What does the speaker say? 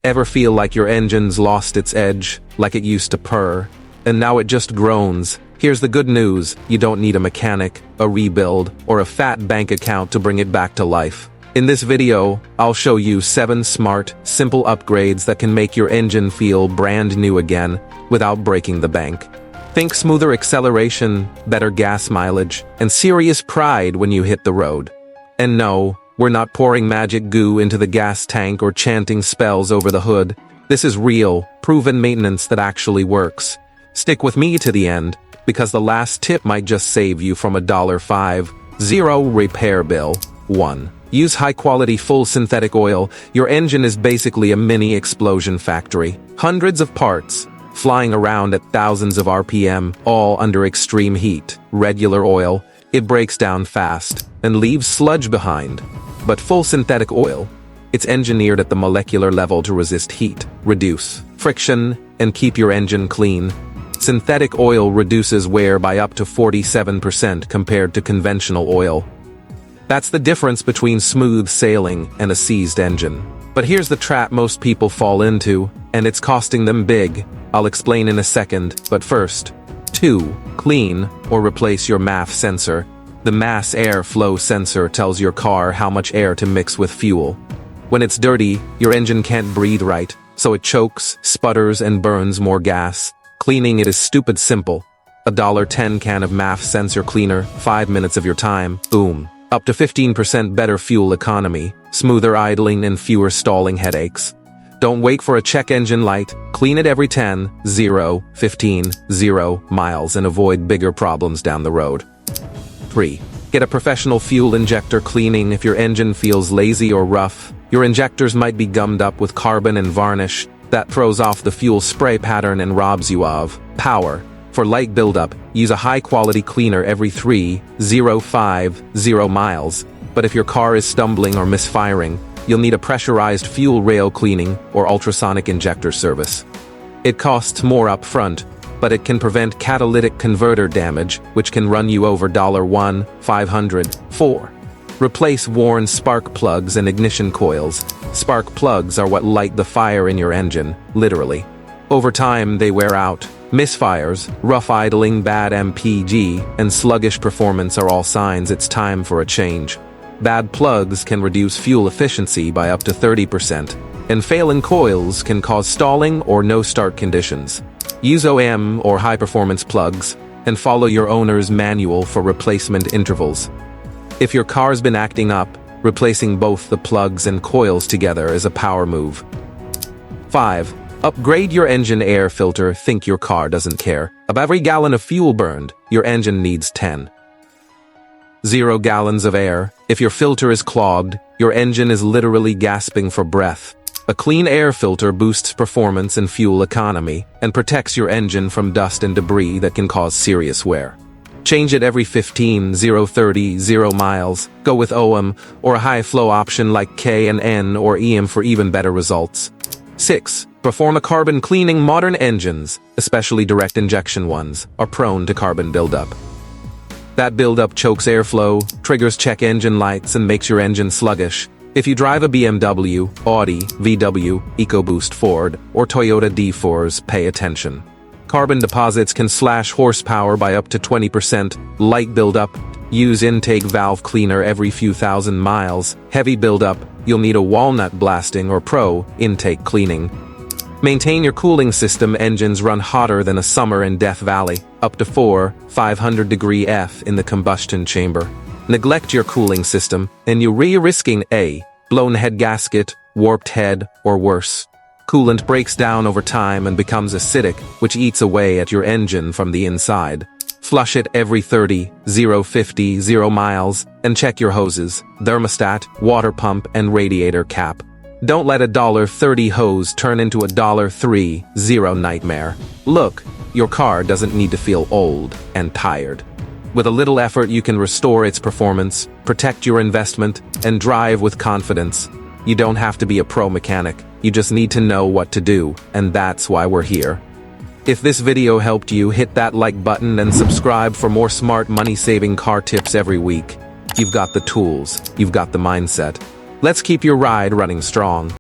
Ever feel like your engine's lost its edge, like it used to purr, and now it just groans? Here's the good news: you don't need a mechanic, a rebuild, or a fat bank account to bring it back to life. In this video, I'll show you 7 smart, simple upgrades that can make your engine feel brand new again without breaking the bank. Think smoother acceleration, better gas mileage, and serious pride when you hit the road. And no, we're not pouring magic goo into the gas tank or chanting spells over the hood. This is real, proven maintenance that actually works. Stick with me to the end, because the last tip might just save you from a $5.00 repair bill. 1. Use high-quality full synthetic oil. Your engine is basically a mini explosion factory. Hundreds of parts, flying around at thousands of RPM, all under extreme heat. Regular oil, it breaks down fast and leaves sludge behind. But full synthetic oil, it's engineered at the molecular level to resist heat, reduce friction, and keep your engine clean. Synthetic oil reduces wear by up to 47% compared to conventional oil. That's the difference between smooth sailing and a seized engine. But here's the trap most people fall into, and it's costing them big. I'll explain in a second, but first. 2. Clean or replace your MAF sensor. The mass air flow sensor tells your car how much air to mix with fuel. When it's dirty, your engine can't breathe right, so it chokes, sputters, and burns more gas. Cleaning it is stupid simple. A $10 can of MAF sensor cleaner, 5 minutes of your time, boom. Up to 15% better fuel economy, smoother idling, and fewer stalling headaches. Don't wait for a check engine light. Clean it every 10, 0, 15, 0 miles and avoid bigger problems down the road. 3. Get a professional fuel injector cleaning. If your engine feels lazy or rough, your injectors might be gummed up with carbon and varnish. That throws off the fuel spray pattern and robs you of power. For light buildup, use a high-quality cleaner every 3.050 miles. But if your car is stumbling or misfiring, you'll need a pressurized fuel rail cleaning or ultrasonic injector service. It costs more up front, but it can prevent catalytic converter damage, which can run you over $1,500. 4. Replace worn spark plugs and ignition coils. Spark plugs are what light the fire in your engine, literally. Over time, they wear out. Misfires, rough idling, bad MPG, and sluggish performance are all signs it's time for a change. Bad plugs can reduce fuel efficiency by up to 30%, and failing coils can cause stalling or no-start conditions. Use OM or high-performance plugs, and follow your owner's manual for replacement intervals. If your car's been acting up, replacing both the plugs and coils together is a power move. 5. Upgrade your engine air filter. Think your car doesn't care. Of every gallon of fuel burned, your engine needs 10. 0 gallons of air. If your filter is clogged, your engine is literally gasping for breath. A clean air filter boosts performance and fuel economy, and protects your engine from dust and debris that can cause serious wear. Change it every 15.030 miles. Go with OM or a high-flow option like K and N or EM for even better results. 6. Perform a carbon cleaning. Modern engines, especially direct injection ones, are prone to carbon buildup. That buildup chokes airflow, triggers check engine lights, and makes your engine sluggish. If you drive a BMW, Audi, VW, EcoBoost, Ford, or Toyota D4s, pay attention. Carbon deposits can slash horsepower by up to 20%. Light buildup, use intake valve cleaner every few thousand miles. Heavy buildup, you'll need a walnut blasting or pro intake cleaning. Maintain your cooling system. Engines run hotter than a summer in Death Valley, up to 500 degree F in the combustion chamber. Neglect your cooling system, and you're risking a blown head gasket, warped head, or worse. Coolant breaks down over time and becomes acidic, which eats away at your engine from the inside. Flush it every 30.050 miles, and check your hoses, thermostat, water pump, and radiator cap. Don't let a $30 hose turn into a $3.00 nightmare. Look, your car doesn't need to feel old and tired. With a little effort, you can restore its performance, protect your investment, and drive with confidence. You don't have to be a pro mechanic. You just need to know what to do, and that's why we're here. If this video helped you, hit that like button and subscribe for more smart money-saving car tips every week. You've got the tools, you've got the mindset. Let's keep your ride running strong.